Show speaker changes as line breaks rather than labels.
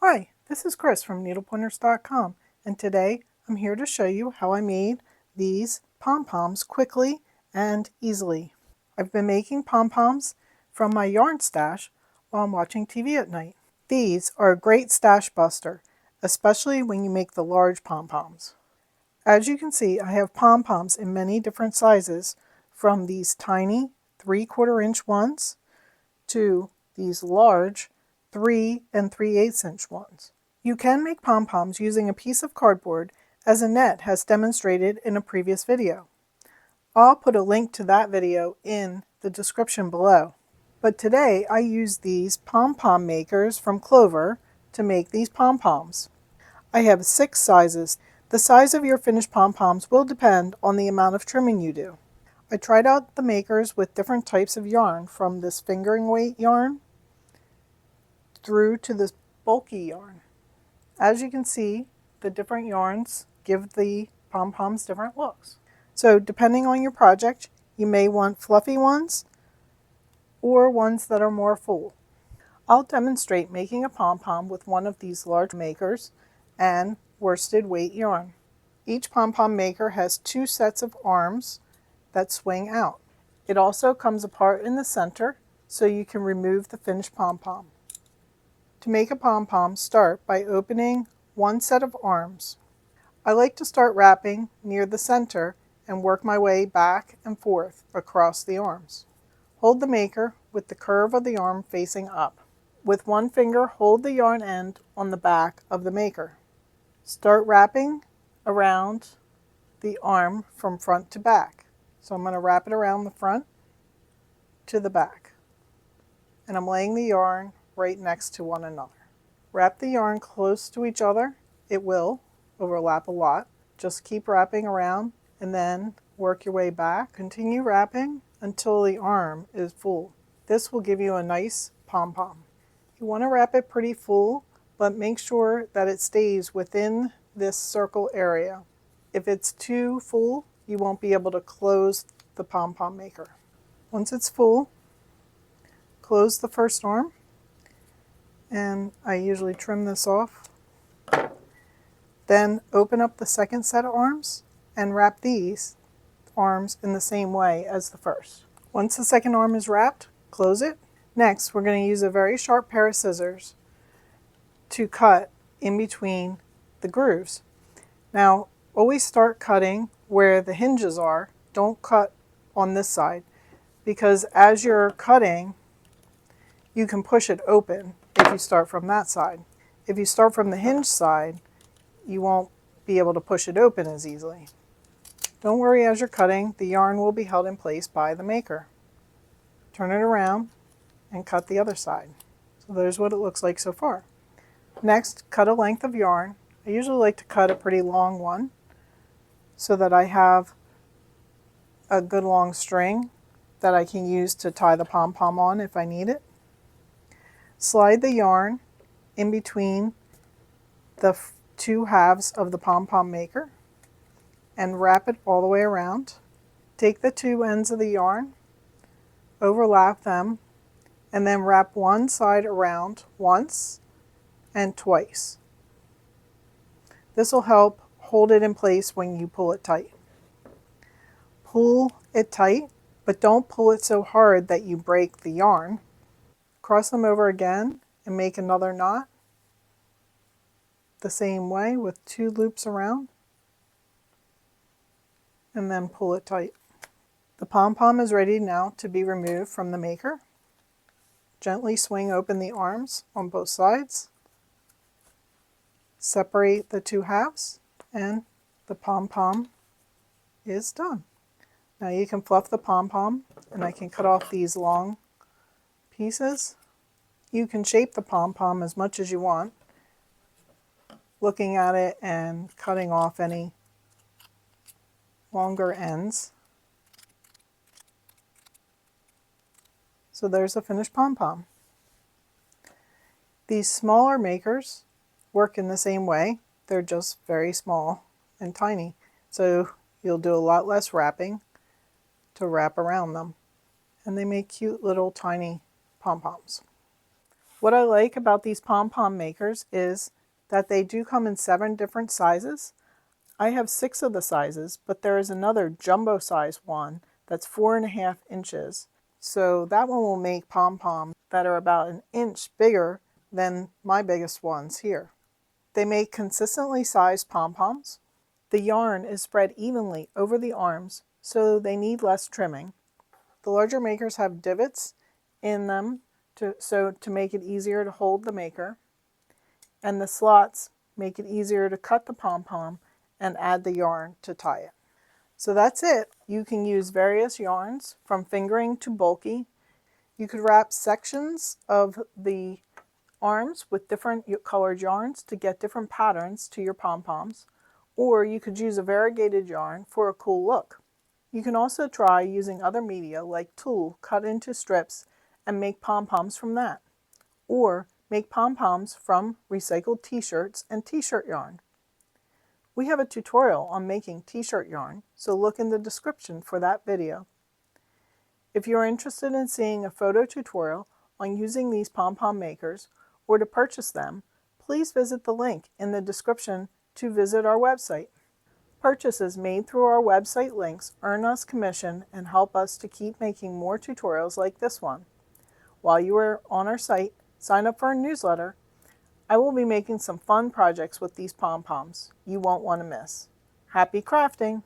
Hi, this is Chris from needlepointers.com, and today I'm here to show you how I made these pom-poms quickly and easily. I've been making pom-poms from my yarn stash while I'm watching TV at night. These are a great stash buster, especially when you make the large pom-poms. As you can see, I have pom-poms in many different sizes, from these tiny 3/4 inch ones to these large 3 3/8 inch ones. You can make pom-poms using a piece of cardboard, as Annette has demonstrated in a previous video. I'll put a link to that video in the description below. But today I use these pom-pom makers from Clover to make these pom-poms. I have 6 sizes. The size of your finished pom-poms will depend on the amount of trimming you do. I tried out the makers with different types of yarn, from this fingering weight yarn through to this bulky yarn. As you can see, the different yarns give the pom-poms different looks. So depending on your project, you may want fluffy ones or ones that are more full. I'll demonstrate making a pom-pom with one of these large makers and worsted weight yarn. Each pom-pom maker has 2 sets of arms that swing out. It also comes apart in the center so you can remove the finished pom-pom. To make a pom-pom, start by opening one set of arms. I like to start wrapping near the center and work my way back and forth across the arms. Hold the maker with the curve of the arm facing up. With one finger, hold the yarn end on the back of the maker. Start wrapping around the arm from front to back. So I'm going to wrap it around the front to the back. And I'm laying the yarn right next to one another. Wrap the yarn close to each other. It will overlap a lot. Just keep wrapping around and then work your way back. Continue wrapping until the arm is full. This will give you a nice pom-pom. You want to wrap it pretty full, but make sure that it stays within this circle area. If it's too full, you won't be able to close the pom-pom maker. Once it's full, close the first arm, and I usually trim this off. Then open up the second set of arms and wrap these arms in the same way as the first. Once the second arm is wrapped, close it. Next, we're going to use a very sharp pair of scissors to cut in between the grooves. Now, always start cutting where the hinges are. Don't cut on this side, because as you're cutting, you can push it open if you start from that side. If you start from the hinge side, you won't be able to push it open as easily. Don't worry as you're cutting, the yarn will be held in place by the maker. Turn it around and cut the other side. So there's what it looks like so far. Next, cut a length of yarn. I usually like to cut a pretty long one so that I have a good long string that I can use to tie the pom-pom on if I need it. Slide the yarn in between the 2 halves of the pom-pom maker and wrap it all the way around. Take the 2 ends of the yarn, overlap them, and then wrap one side around once and twice. This will help hold it in place when you pull it tight. Pull it tight, but don't pull it so hard that you break the yarn. Cross them over again and make another knot the same way with 2 loops around, and then pull it tight. The pom-pom is ready now to be removed from the maker. Gently swing open the arms on both sides. Separate the 2 halves, and the pom-pom is done. Now you can fluff the pom-pom, and I can cut off these long pieces. You can shape the pom-pom as much as you want, looking at it and cutting off any longer ends. So there's a finished pom-pom. These smaller makers work in the same way. They're just very small and tiny. So you'll do a lot less wrapping to wrap around them. And they make cute little tiny pom-poms. What I like about these pom-pom makers is that they do come in 7 different sizes. I have 6 of the sizes, but there is another jumbo size one that's 4.5 inches. So that one will make pom-poms that are about an inch bigger than my biggest ones here. They make consistently sized pom-poms. The yarn is spread evenly over the arms, so they need less trimming. The larger makers have divots in them to make it easier to hold the maker, and the slots make it easier to cut the pom-pom and add the yarn to tie it. So that's it. You can use various yarns from fingering to bulky. You could wrap sections of the arms with different colored yarns to get different patterns to your pom-poms, or you could use a variegated yarn for a cool look. You can also try using other media like tulle cut into strips and make pom-poms from that, or make pom-poms from recycled t-shirts and t-shirt yarn. We have a tutorial on making t-shirt yarn, so look in the description for that video. If you are interested in seeing a photo tutorial on using these pom-pom makers or to purchase them, please visit the link in the description to visit our website. Purchases made through our website links earn us commission and help us to keep making more tutorials like this one. While you are on our site, sign up for our newsletter. I will be making some fun projects with these pom-poms you won't want to miss. Happy crafting!